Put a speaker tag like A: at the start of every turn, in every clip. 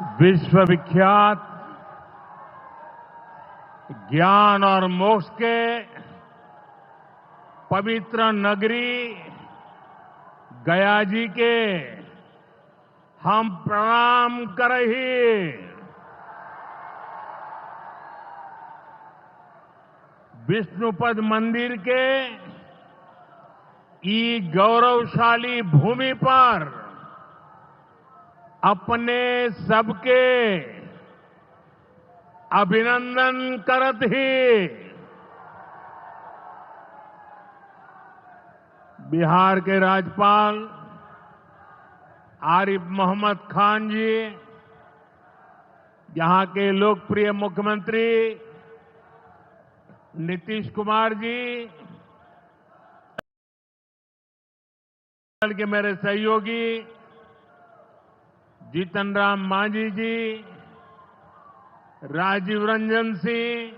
A: विश्वविख्यात ज्ञान और मोक्ष के पवित्र नगरी गया जी के हम प्रणाम करही। विष्णुपद मंदिर के ई गौरवशाली भूमि पर अपने सबके अभिनंदन करत ही बिहार के राज्यपाल आरिफ मोहम्मद खान जी, यहां के लोकप्रिय मुख्यमंत्री नीतीश कुमार जी, दल के मेरे सहयोगी जीतन राम मांझी जी, राजीव रंजन सिंह,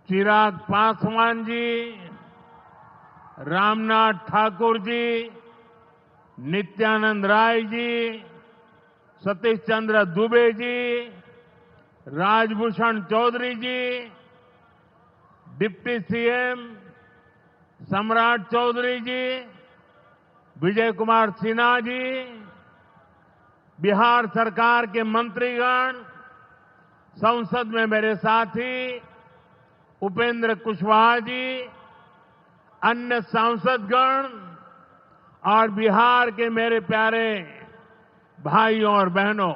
A: चिराग पासवान जी, रामनाथ ठाकुर जी, नित्यानंद राय जी, सतीश चंद्र दुबे जी, राजभूषण चौधरी जी, डिप्टी सीएम सम्राट चौधरी जी, विजय कुमार सिन्हा जी, बिहार सरकार के मंत्रीगण, संसद में मेरे साथी उपेंद्र कुशवाहा जी, अन्य सांसदगण और बिहार के मेरे प्यारे भाइयों और बहनों,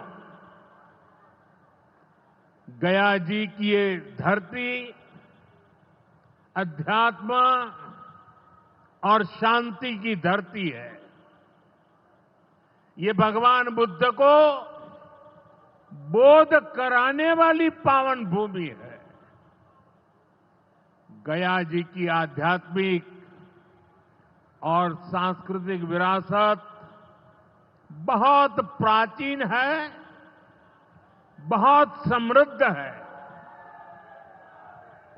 A: गया जी की ये धरती अध्यात्म और शांति की धरती है। ये भगवान बुद्ध को बोध कराने वाली पावन भूमि है। गया जी की आध्यात्मिक और सांस्कृतिक विरासत बहुत प्राचीन है, बहुत समृद्ध है।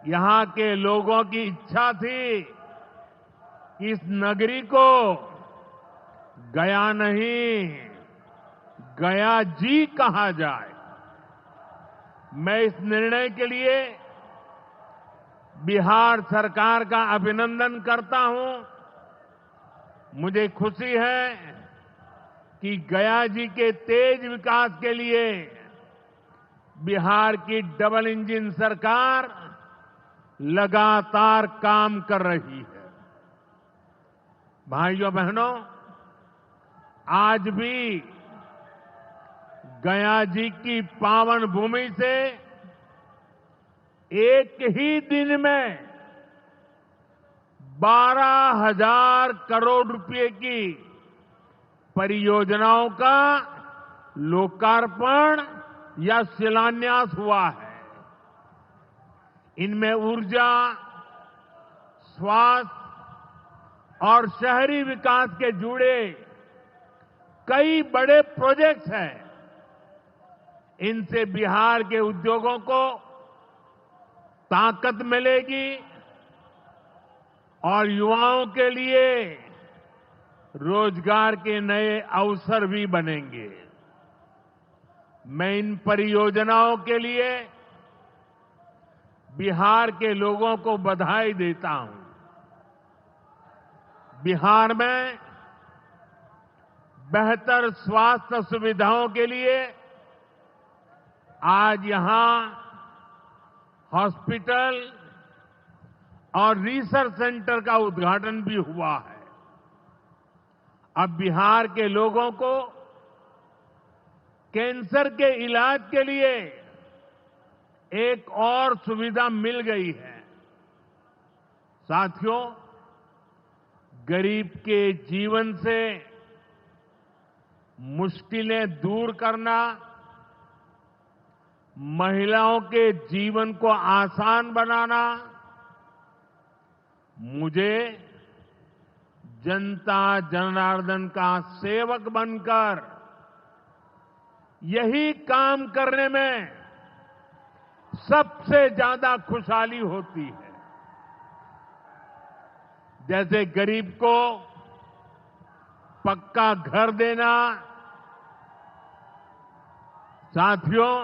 A: यहां के लोगों की इच्छा थी कि इस नगरी को गया नहीं, गया जी कहा जाए। मैं इस निर्णय के लिए बिहार सरकार का अभिनंदन करता हूं। मुझे खुशी है कि गया जी के तेज विकास के लिए बिहार की डबल इंजन सरकार लगातार काम कर रही है। भाइयों बहनों, आज भी गया जी की पावन भूमि से एक ही दिन में 12,000 करोड़ रुपए की परियोजनाओं का लोकार्पण या शिलान्यास हुआ है। इनमें ऊर्जा, स्वास्थ्य और शहरी विकास के जुड़े कई बड़े प्रोजेक्ट्स हैं। इनसे बिहार के उद्योगों को ताकत मिलेगी और युवाओं के लिए रोजगार के नए अवसर भी बनेंगे। मैं इन परियोजनाओं के लिए बिहार के लोगों को बधाई देता हूं। बिहार में बेहतर स्वास्थ्य सुविधाओं के लिए आज यहां हॉस्पिटल और रिसर्च सेंटर का उद्घाटन भी हुआ है। अब बिहार के लोगों को कैंसर के इलाज के लिए एक और सुविधा मिल गई है। साथियों, गरीब के जीवन से मुश्किलें दूर करना, महिलाओं के जीवन को आसान बनाना मुझे जनता जनार्दन का सेवक बनकर यही काम करने में सबसे ज्यादा खुशहाली होती है। जैसे गरीब को पक्का घर देना, साथियों,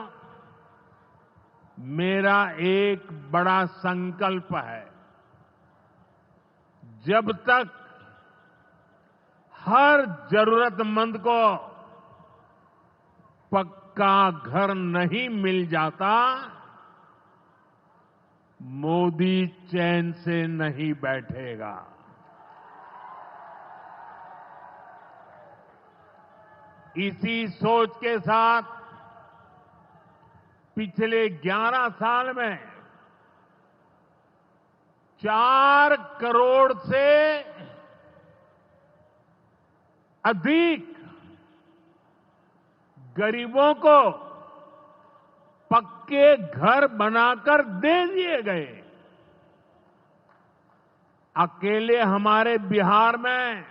A: मेरा एक बड़ा संकल्प है। जब तक हर जरूरतमंद को पक्का घर नहीं मिल जाता, मोदी चैन से नहीं बैठेगा। इसी सोच के साथ पिछले 11 साल में 4 करोड़ से अधिक गरीबों को पक्के घर बनाकर दे दिए गए। अकेले हमारे बिहार में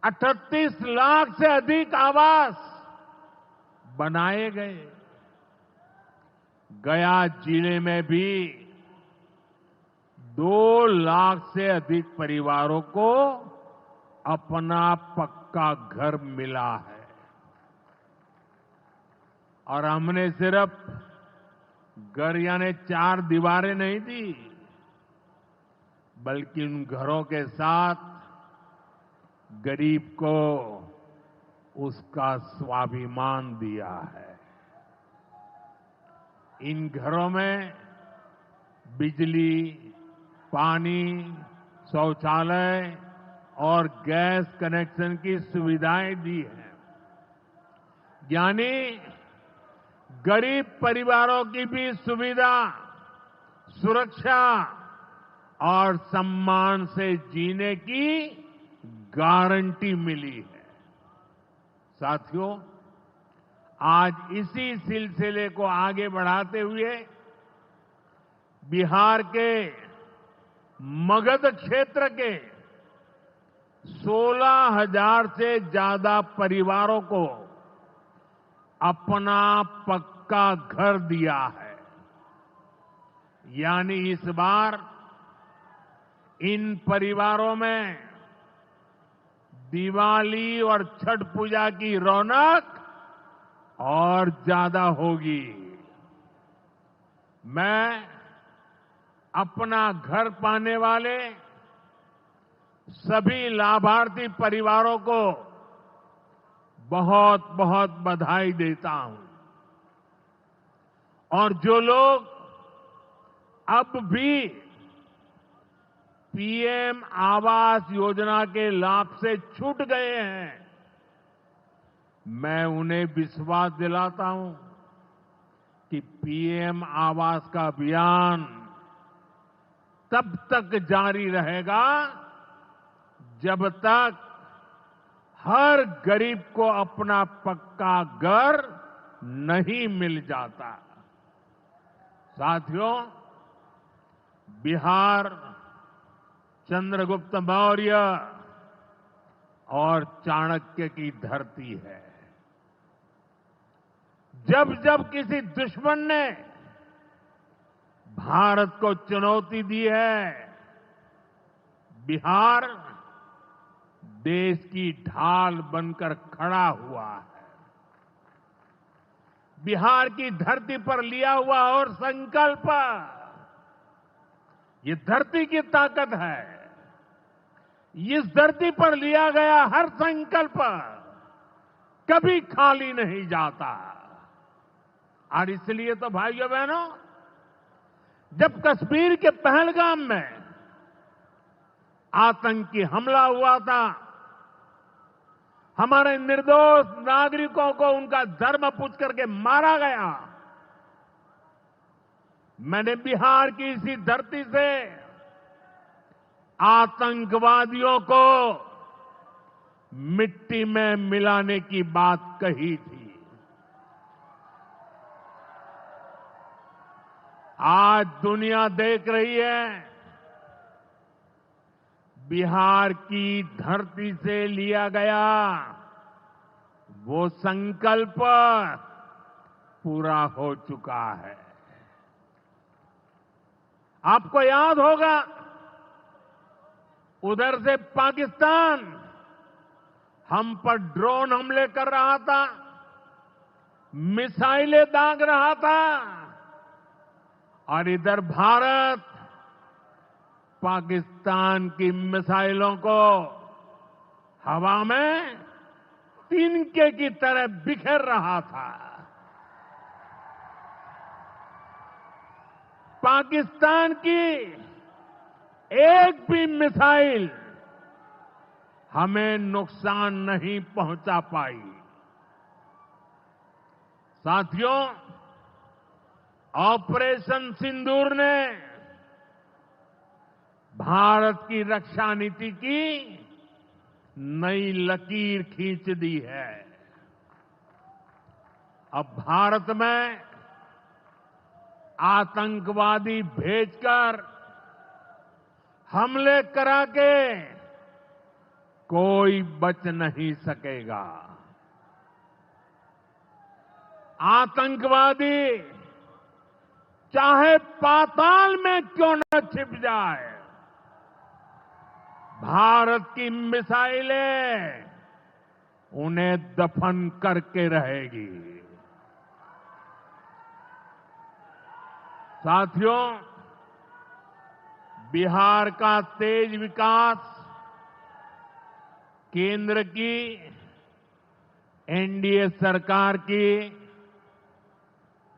A: 38 लाख से अधिक आवास बनाए गए। गया जिले में भी 2 लाख से अधिक परिवारों को अपना पक्का घर मिला है। और हमने सिर्फ घर यानी 4 दीवारें नहीं दी, बल्कि उन घरों के साथ गरीब को उसका स्वाभिमान दिया है। इन घरों में बिजली, पानी, शौचालय और गैस कनेक्शन की सुविधाएं दी हैं। यानी गरीब परिवारों की भी सुविधा, सुरक्षा और सम्मान से जीने की गारंटी मिली है। साथियों, आज इसी सिलसिले को आगे बढ़ाते हुए बिहार के मगध क्षेत्र के 16,000 से ज्यादा परिवारों को अपना पक्का घर दिया है। यानी इस बार इन परिवारों में दिवाली और छठ पूजा की रौनक और ज्यादा होगी। मैं अपना घर पाने वाले सभी लाभार्थी परिवारों को बहुत बहुत बधाई देता हूं। और जो लोग अब भी पीएम आवास योजना के लाभ से छूट गए हैं, मैं उन्हें विश्वास दिलाता हूं कि पीएम आवास का अभियान तब तक जारी रहेगा जब तक हर गरीब को अपना पक्का घर नहीं मिल जाता। साथियों, बिहार चंद्रगुप्त मौर्य और चाणक्य की धरती है। जब जब किसी दुश्मन ने भारत को चुनौती दी है, बिहार देश की ढाल बनकर खड़ा हुआ है। बिहार की धरती पर लिया हुआ और संकल्प, ये धरती की ताकत है। इस धरती पर लिया गया हर संकल्प कभी खाली नहीं जाता। और इसलिए तो भाइयों बहनों, जब कश्मीर के पहलगाम में आतंकी हमला हुआ था, हमारे निर्दोष नागरिकों को उनका धर्म पूछ करके मारा गया, मैंने बिहार की इसी धरती से आतंकवादियों को मिट्टी में मिलाने की बात कही थी। आज दुनिया देख रही है, बिहार की धरती से लिया गया वो संकल्प पूरा हो चुका है। आपको याद होगा, उधर से पाकिस्तान हम पर ड्रोन हमले कर रहा था, मिसाइलें दाग रहा था और इधर भारत पाकिस्तान की मिसाइलों को हवा में तिनके की तरह बिखेर रहा था। पाकिस्तान की एक भी मिसाइल हमें नुकसान नहीं पहुंचा पाई। साथियों, ऑपरेशन सिंदूर ने भारत की रक्षा नीति की नई लकीर खींच दी है। अब भारत में आतंकवादी भेजकर हमले करा के कोई बच नहीं सकेगा। आतंकवादी चाहे पाताल में क्यों न छिप जाए, भारत की मिसाइलें उन्हें दफन करके रहेगी। साथियों, बिहार का तेज विकास केंद्र की एनडीए सरकार की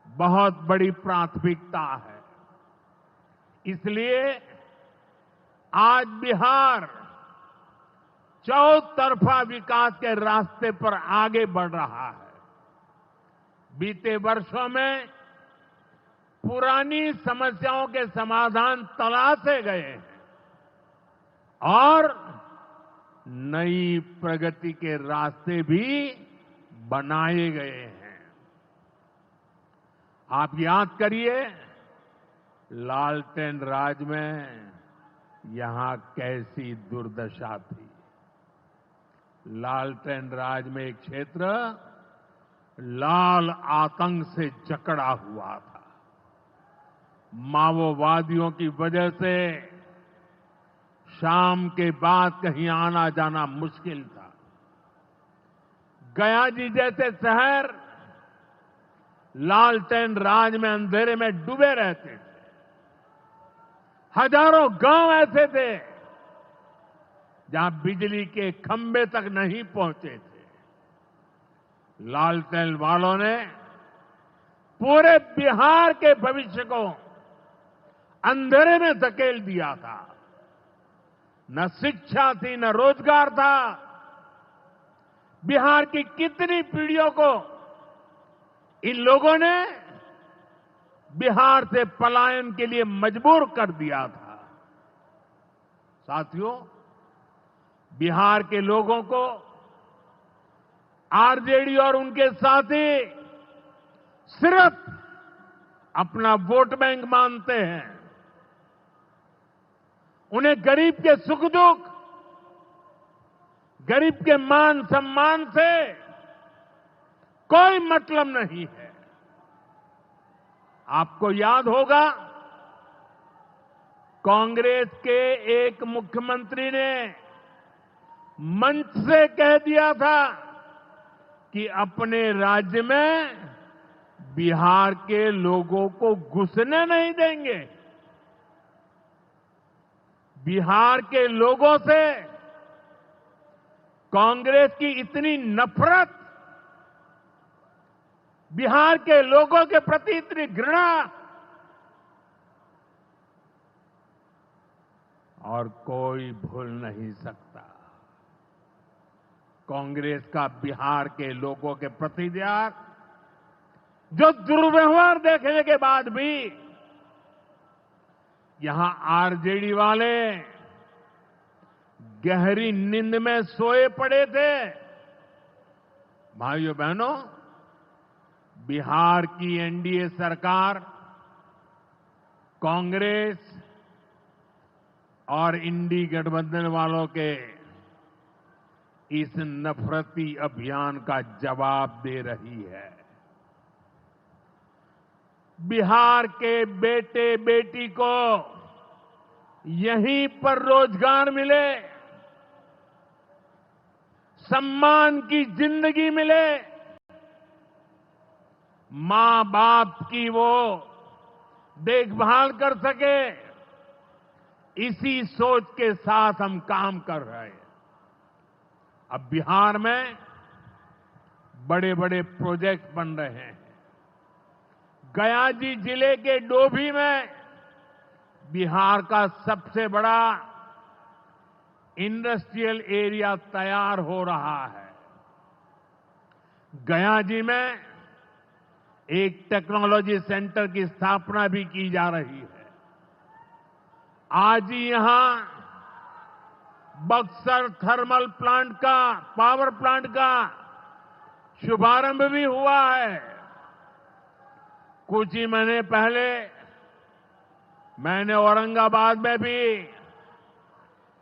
A: बहुत बड़ी प्राथमिकता है। इसलिए आज बिहार चौतरफा विकास के रास्ते पर आगे बढ़ रहा है। बीते वर्षों में पुरानी समस्याओं के समाधान तलाशे गए हैं और नई प्रगति के रास्ते भी बनाए गए हैं। आप याद करिए, लालटेन राज में यहां कैसी दुर्दशा थी। लालटेन राज में एक क्षेत्र लाल आतंक से जकड़ा हुआ था। माओवादियों की वजह से शाम के बाद कहीं आना जाना मुश्किल था। गया जी जैसे शहर लालटेन राज में अंधेरे में डूबे रहते थे। हजारों गांव ऐसे थे जहां बिजली के खंभे तक नहीं पहुंचे थे। लालटेन वालों ने पूरे बिहार के भविष्य को अंधेरे में धकेल दिया था। न शिक्षा थी, न रोजगार था। बिहार की कितनी पीढ़ियों को इन लोगों ने बिहार से पलायन के लिए मजबूर कर दिया था। साथियों, बिहार के लोगों को आरजेडी और उनके साथी सिर्फ अपना वोट बैंक मानते हैं। उन्हें गरीब के सुख दुख, गरीब के मान सम्मान से कोई मतलब नहीं है। आपको याद होगा, कांग्रेस के एक मुख्यमंत्री ने मंच से कह दिया था कि अपने राज्य में बिहार के लोगों को घुसने नहीं देंगे। बिहार के लोगों से कांग्रेस की इतनी नफरत, बिहार के लोगों के प्रति इतनी घृणा, और कोई भूल नहीं सकता। कांग्रेस का बिहार के लोगों के प्रति त्याग, जो दुर्व्यवहार देखने के बाद भी यहां आरजेडी वाले गहरी नींद में सोए पड़े थे। भाइयों बहनों, बिहार की एनडीए सरकार कांग्रेस और इंडी गठबंधन वालों के इस नफरती अभियान का जवाब दे रही है। बिहार के बेटे बेटी को यहीं पर रोजगार मिले, सम्मान की जिंदगी मिले, मां बाप की वो देखभाल कर सके, इसी सोच के साथ हम काम कर रहे हैं। अब बिहार में बड़े बड़े प्रोजेक्ट बन रहे हैं। गया जी जिले के डोभी में बिहार का सबसे बड़ा इंडस्ट्रियल एरिया तैयार हो रहा है। गया जी में एक टेक्नोलॉजी सेंटर की स्थापना भी की जा रही है। आज ही यहां बक्सर थर्मल प्लांट का, पावर प्लांट का शुभारंभ भी हुआ है। कुछ ही महीने पहले मैंने औरंगाबाद में भी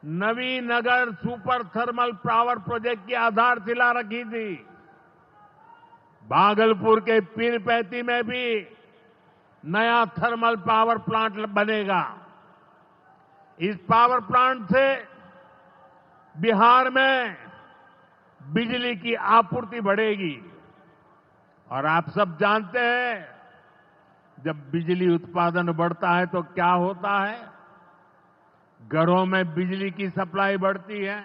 A: Navinagar super thermal power project की आधारशिला रखी थी। भागलपुर के पीरपैंती में भी नया थर्मल पावर प्लांट बनेगा। इस पावर प्लांट से बिहार में बिजली की आपूर्ति बढ़ेगी। और आप सब जानते हैं, जब बिजली उत्पादन बढ़ता है तो क्या होता है? घरों में बिजली की सप्लाई बढ़ती है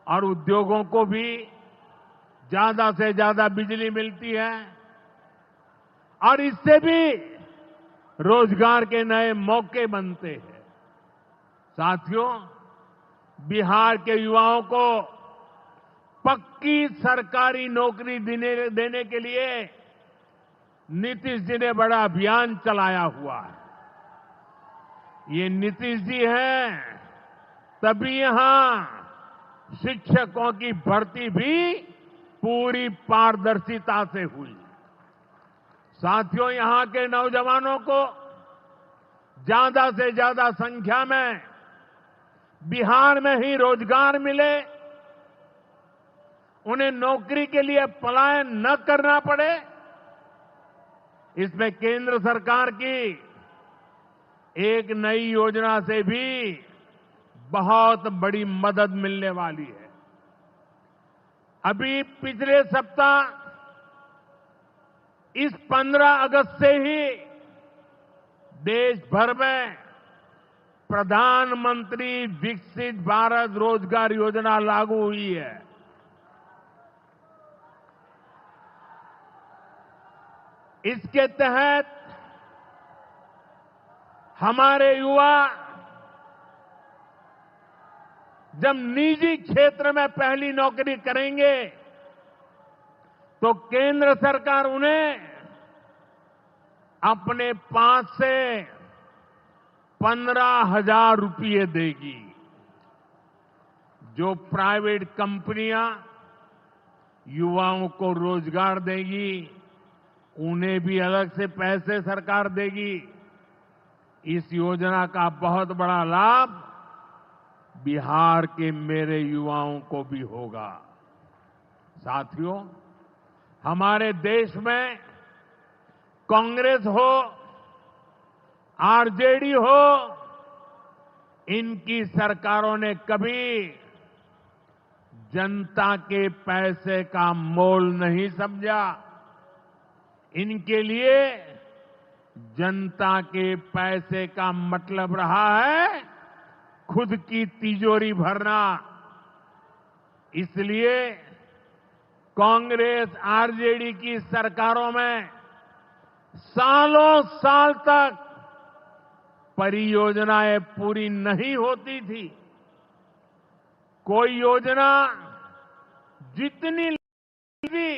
A: और उद्योगों को भी ज्यादा से ज्यादा बिजली मिलती है और इससे भी रोजगार के नए मौके बनते हैं। साथियों, बिहार के युवाओं को पक्की सरकारी नौकरी देने के लिए नीतीश जी ने बड़ा अभियान चलाया हुआ है। ये नीतीश जी हैं, तभी यहां शिक्षकों की भर्ती भी पूरी पारदर्शिता से हुई। साथियों, यहां के नौजवानों को ज्यादा से ज्यादा संख्या में बिहार में ही रोजगार मिले, उन्हें नौकरी के लिए पलायन न करना पड़े, इसमें केंद्र सरकार की एक नई योजना से भी बहुत बड़ी मदद मिलने वाली है। अभी पिछले सप्ताह इस 15 अगस्त से ही देश भर में प्रधानमंत्री विकसित भारत रोजगार योजना लागू हुई है। इसके तहत हमारे युवा जब निजी क्षेत्र में पहली नौकरी करेंगे तो केंद्र सरकार उन्हें अपने पास से 15,000 रुपये देगी। जो प्राइवेट कंपनियां युवाओं को रोजगार देगी, उन्हें भी अलग से पैसे सरकार देगी। इस योजना का बहुत बड़ा लाभ बिहार के मेरे युवाओं को भी होगा। साथियों, हमारे देश में कांग्रेस हो, आरजेडी हो, इनकी सरकारों ने कभी जनता के पैसे का मोल नहीं समझा। इनके लिए जनता के पैसे का मतलब रहा है खुद की तिजोरी भरना। इसलिए कांग्रेस आरजेडी की सरकारों में सालों साल तक परियोजनाएं पूरी नहीं होती थी। कोई योजना जितनी लंबी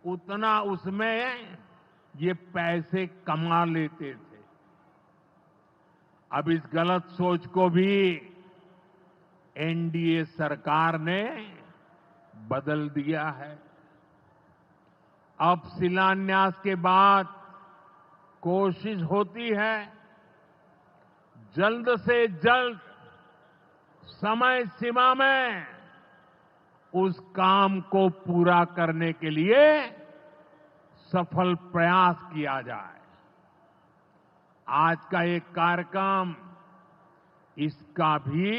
A: उतना उसमें ये पैसे कमा लेते थे। अब इस गलत सोच को भी एनडीए सरकार ने बदल दिया है। अब शिलान्यास के बाद कोशिश होती है जल्द से जल्द समय सीमा में उस काम को पूरा करने के लिए सफल प्रयास किया जाए। आज का एक कार्यक्रम इसका भी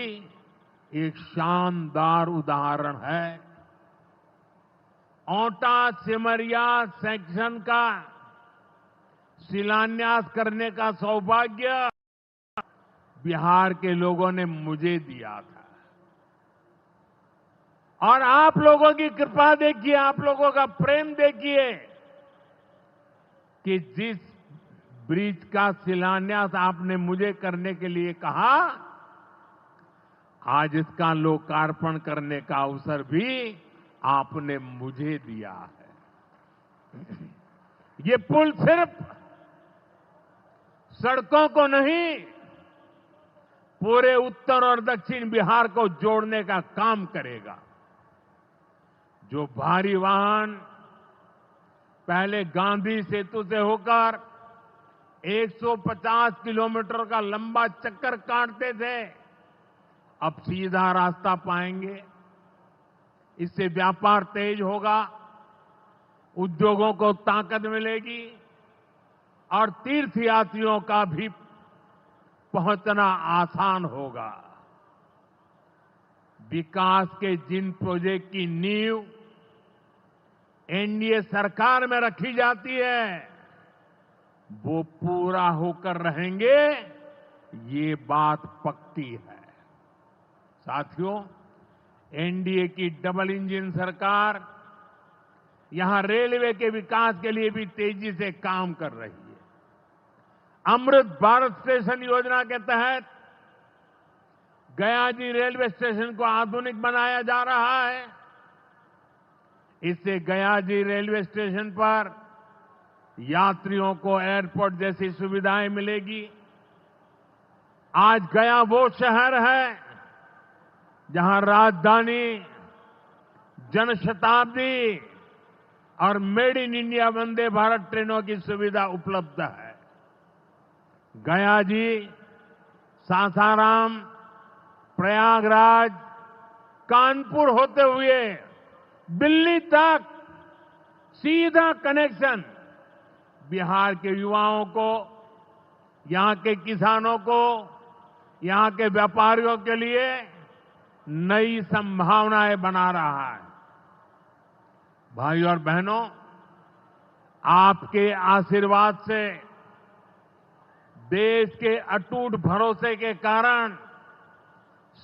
A: एक शानदार उदाहरण है। औटा सिमरिया सेक्शन का शिलान्यास करने का सौभाग्य बिहार के लोगों ने मुझे दिया था। और आप लोगों की कृपा देखिए, आप लोगों का प्रेम देखिए कि जिस ब्रिज का शिलान्यास आपने मुझे करने के लिए कहा, आज इसका लोकार्पण करने का अवसर भी आपने मुझे दिया है। ये पुल सिर्फ सड़कों को नहीं, पूरे उत्तर और दक्षिण बिहार को जोड़ने का काम करेगा। जो भारी वाहन पहले गांधी सेतु से होकर 150 किलोमीटर का लंबा चक्कर काटते थे, अब सीधा रास्ता पाएंगे। इससे व्यापार तेज होगा, उद्योगों को ताकत मिलेगी और तीर्थयात्रियों का भी पहुंचना आसान होगा। विकास के जिन प्रोजेक्ट की नींव एनडीए सरकार में रखी जाती है, वो पूरा होकर रहेंगे, ये बात पक्की है। साथियों, एनडीए की डबल इंजन सरकार यहां रेलवे के विकास के लिए भी तेजी से काम कर रही है। अमृत भारत स्टेशन योजना के तहत गयाजी रेलवे स्टेशन को आधुनिक बनाया जा रहा है। इससे गयाजी रेलवे स्टेशन पर यात्रियों को एयरपोर्ट जैसी सुविधाएं मिलेगी। आज गया वो शहर है जहां राजधानी, जनशताब्दी और made in India Vande Bharat ट्रेनों की सुविधा उपलब्ध है। गयाजी, सासाराम, प्रयागराज, कानपुर होते हुए दिल्ली तक सीधा कनेक्शन बिहार के युवाओं को, यहां के किसानों को, यहां के व्यापारियों के लिए नई संभावनाएं बना रहा है। भाइयों और बहनों, आपके आशीर्वाद से, देश के अटूट भरोसे के कारण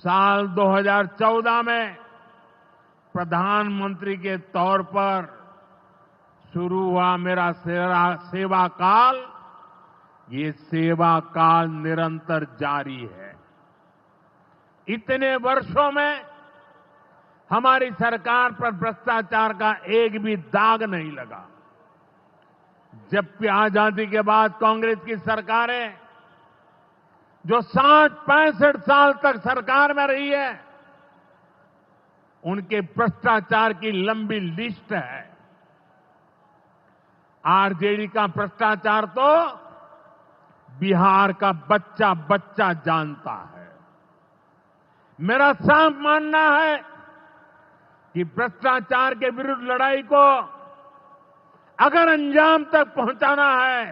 A: साल 2014 में प्रधानमंत्री के तौर पर शुरू हुआ मेरा सेवा काल, ये सेवा काल निरंतर जारी है। इतने वर्षों में हमारी सरकार पर भ्रष्टाचार का एक भी दाग नहीं लगा। जबकि आजादी के बाद कांग्रेस की सरकारें जो 60-65 साल तक सरकार में रही है, उनके भ्रष्टाचार की लंबी लिस्ट है। आरजेडी का भ्रष्टाचार तो बिहार का बच्चा बच्चा जानता है। मेरा साफ मानना है कि भ्रष्टाचार के विरुद्ध लड़ाई को अगर अंजाम तक पहुंचाना है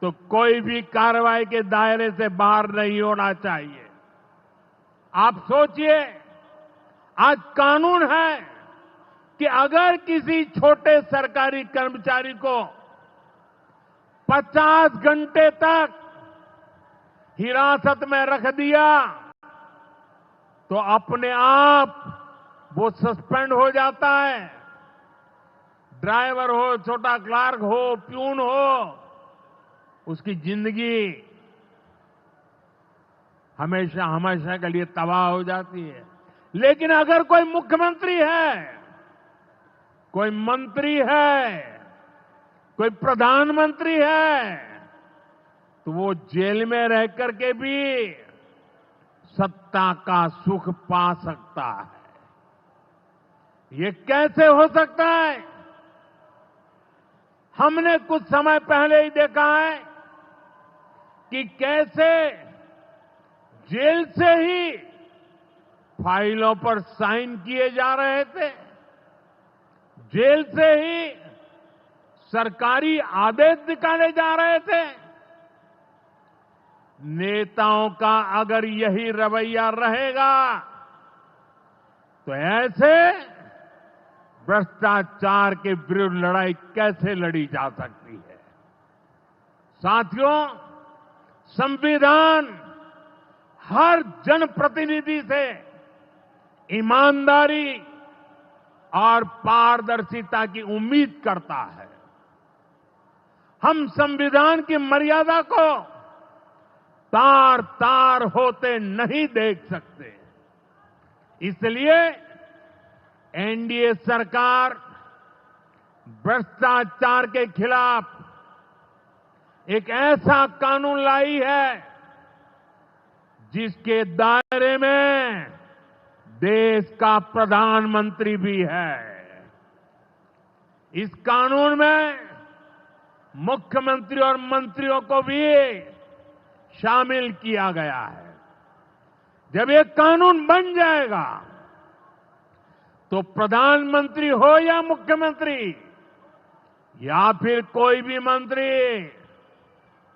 A: तो कोई भी कार्रवाई के दायरे से बाहर नहीं होना चाहिए। आप सोचिए, आज कानून है कि अगर किसी छोटे सरकारी कर्मचारी को 50 घंटे तक हिरासत में रख दिया तो अपने आप वो सस्पेंड हो जाता है। ड्राइवर हो, छोटा क्लार्क हो, प्यून हो, उसकी जिंदगी हमेशा हमेशा के लिए तबाह हो जाती है। लेकिन अगर कोई मुख्यमंत्री है, कोई मंत्री है, कोई प्रधानमंत्री है, तो वो जेल में रह करके भी सत्ता का सुख पा सकता है। ये कैसे हो सकता है? हमने कुछ समय पहले ही देखा है कि कैसे जेल से ही फाइलों पर साइन किए जा रहे थे, जेल से ही सरकारी आदेश निकाले जा रहे थे। नेताओं का अगर यही रवैया रहेगा तो ऐसे भ्रष्टाचार के विरुद्ध लड़ाई कैसे लड़ी जा सकती है। साथियों, संविधान हर जनप्रतिनिधि से ईमानदारी और पारदर्शिता की उम्मीद करता है। हम संविधान की मर्यादा को तार तार होते नहीं देख सकते। इसलिए एनडीए सरकार भ्रष्टाचार के खिलाफ एक ऐसा कानून लाई है जिसके दायरे में देश का प्रधानमंत्री भी है। इस कानून में मुख्यमंत्री और मंत्रियों को भी शामिल किया गया है। जब ये कानून बन जाएगा तो प्रधानमंत्री हो या मुख्यमंत्री या फिर कोई भी मंत्री,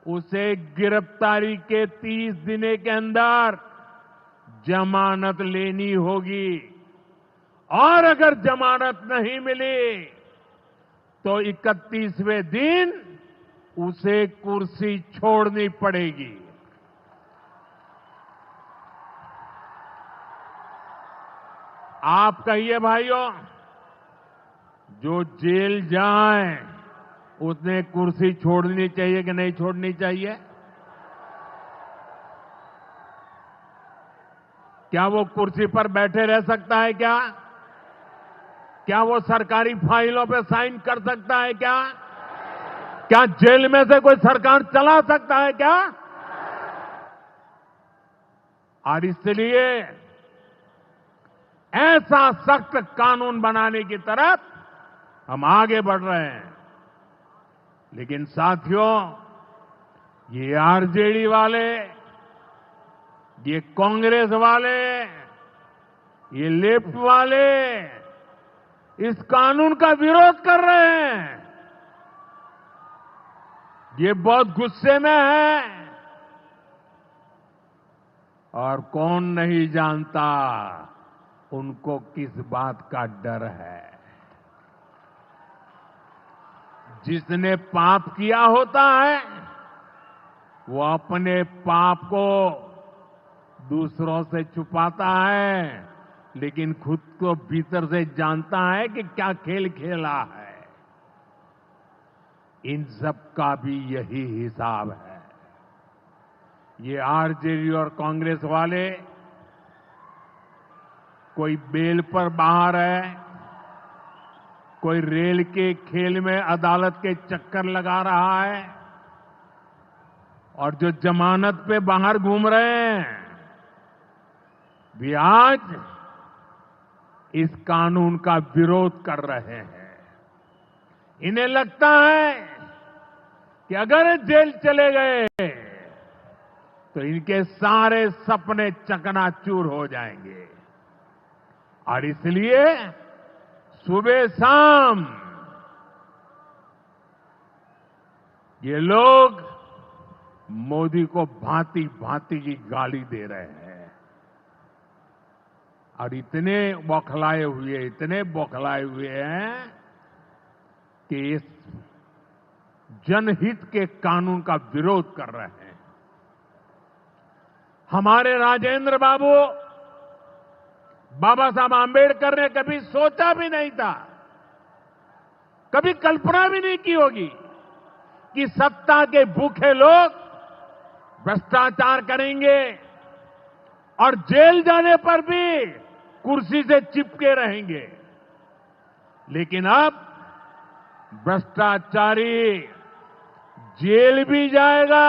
A: उसे गिरफ्तारी के 30 दिन के अंदर जमानत लेनी होगी और अगर जमानत नहीं मिली तो 31वें दिन उसे कुर्सी छोड़नी पड़ेगी। आप कहिए भाइयों, जो जेल जाए उसने कुर्सी छोड़नी चाहिए कि नहीं छोड़नी चाहिए? क्या वो कुर्सी पर बैठे रह सकता है क्या? क्या वो सरकारी फाइलों पे साइन कर सकता है क्या? क्या जेल में से कोई सरकार चला सकता है क्या? और इसलिए ऐसा सख्त कानून बनाने की तरफ हम आगे बढ़ रहे हैं। लेकिन साथियों, ये आरजेडी वाले, ये कांग्रेस वाले, ये लेफ्ट वाले इस कानून का विरोध कर रहे हैं। ये बहुत गुस्से में है और कौन नहीं जानता उनको किस बात का डर है। जिसने पाप किया होता है वो अपने पाप को दूसरों से छुपाता है, लेकिन खुद को भीतर से जानता है कि क्या खेल खेला है। इन सब का भी यही हिसाब है। ये आरजेडी और कांग्रेस वाले कोई बेल पर बाहर है, कोई रेल के खेल में अदालत के चक्कर लगा रहा है और जो जमानत पे बाहर घूम रहे हैं भी आज इस कानून का विरोध कर रहे हैं। इन्हें लगता है कि अगर जेल चले गए तो इनके सारे सपने चकनाचूर हो जाएंगे और इसलिए सुबह शाम ये लोग मोदी को भांति भांति की गाली दे रहे हैं और इतने बौखलाए हुए हैं कि इस जनहित के कानून का विरोध कर रहे हैं। हमारे राजेंद्र बाबू, बाबा साहब आंबेडकर ने कभी सोचा भी नहीं था, कभी कल्पना भी नहीं की होगी कि सत्ता के भूखे लोग भ्रष्टाचार करेंगे और जेल जाने पर भी कुर्सी से चिपके रहेंगे। लेकिन अब भ्रष्टाचारी जेल भी जाएगा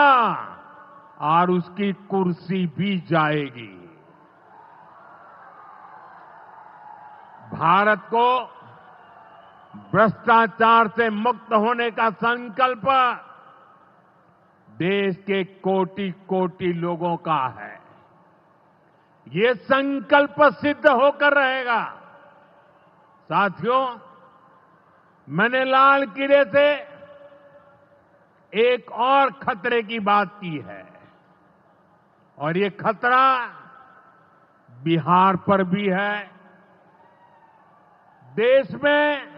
A: और उसकी कुर्सी भी जाएगी। भारत को भ्रष्टाचार से मुक्त होने का संकल्प देश के कोटि कोटि लोगों का है। ये संकल्प सिद्ध होकर रहेगा। साथियों, मैंने लाल किले से एक और खतरे की बात की है और ये खतरा बिहार पर भी है, देश में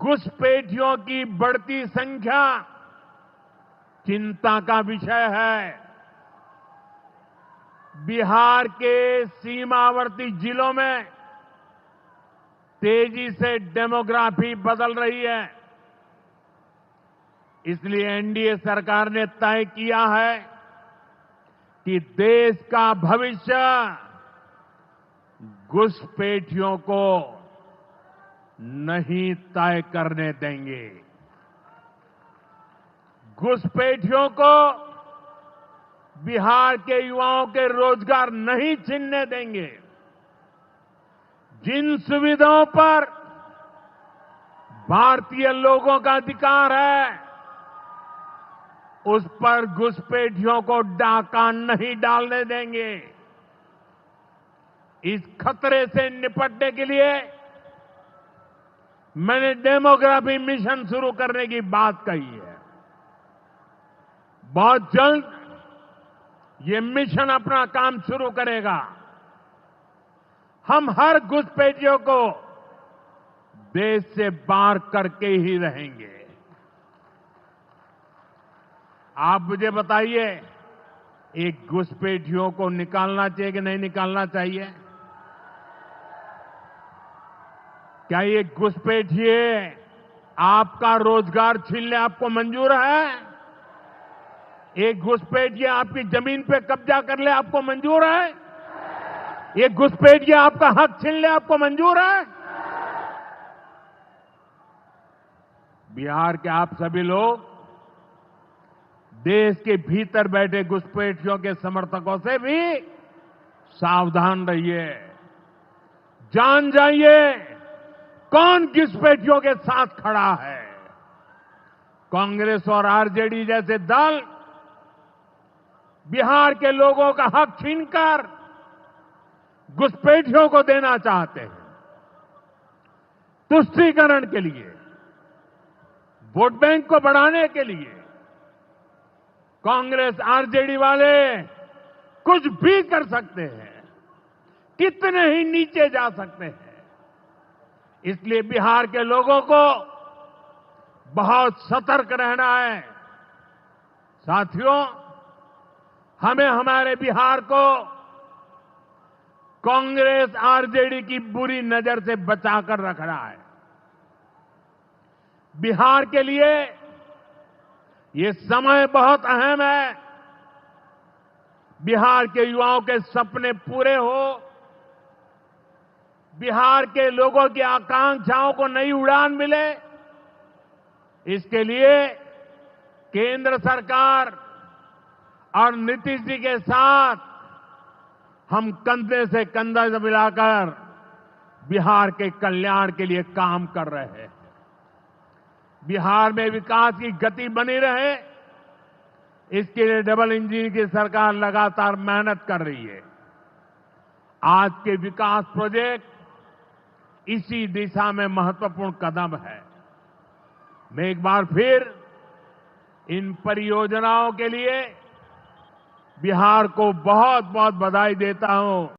A: घुसपैठियों की बढ़ती संख्या चिंता का विषय है। बिहार के सीमावर्ती जिलों में तेजी से डेमोग्राफी बदल रही है। इसलिए एनडीए सरकार ने तय किया है कि देश का भविष्य घुसपैठियों को नहीं तय करने देंगे। घुसपैठियों को बिहार के युवाओं के रोजगार नहीं छीनने देंगे। जिन सुविधाओं पर भारतीय लोगों का अधिकार है, उस पर घुसपैठियों को डाका नहीं डालने देंगे। इस खतरे से निपटने के लिए मैंने डेमोग्राफी मिशन शुरू करने की बात कही है। बहुत जल्द ये मिशन अपना काम शुरू करेगा। हम हर घुसपैठियों को देश से बाहर करके ही रहेंगे। आप मुझे बताइए, एक घुसपैठियों को निकालना चाहिए कि नहीं निकालना चाहिए? क्या ये घुसपैठिए आपका रोजगार छीनने आपको मंजूर है? एक घुसपैठिए आपकी जमीन पे कब्जा कर ले आपको मंजूर है? एक घुसपैठिए आपका हक छीन ले आपको मंजूर है? बिहार के आप सभी लोग देश के भीतर बैठे घुसपैठियों के समर्थकों से भी सावधान रहिए। जान जाइए कौन घुसपैठियों के साथ खड़ा है। कांग्रेस और आरजेडी जैसे दल बिहार के लोगों का हक छीनकर घुसपैठियों को देना चाहते हैं। तुष्टीकरण के लिए, वोट बैंक को बढ़ाने के लिए कांग्रेस आरजेडी वाले कुछ भी कर सकते हैं, कितने ही नीचे जा सकते हैं। इसलिए बिहार के लोगों को बहुत सतर्क रहना है। साथियों, हमें हमारे बिहार को कांग्रेस आरजेडी की बुरी नजर से बचाकर रखना है। बिहार के लिए ये समय बहुत अहम है। बिहार के युवाओं के सपने पूरे हो, बिहार के लोगों की आकांक्षाओं को नई उड़ान मिले, इसके लिए केंद्र सरकार और नीतीश जी के साथ हम कंधे से कंधा मिलाकर बिहार के कल्याण के लिए काम कर रहे हैं। बिहार में विकास की गति बनी रहे, इसके लिए डबल इंजन की सरकार लगातार मेहनत कर रही है। आज के विकास प्रोजेक्ट इसी दिशा में महत्वपूर्ण कदम है। मैं एक बार फिर इन परियोजनाओं के लिए बिहार को बहुत बहुत बधाई देता हूं।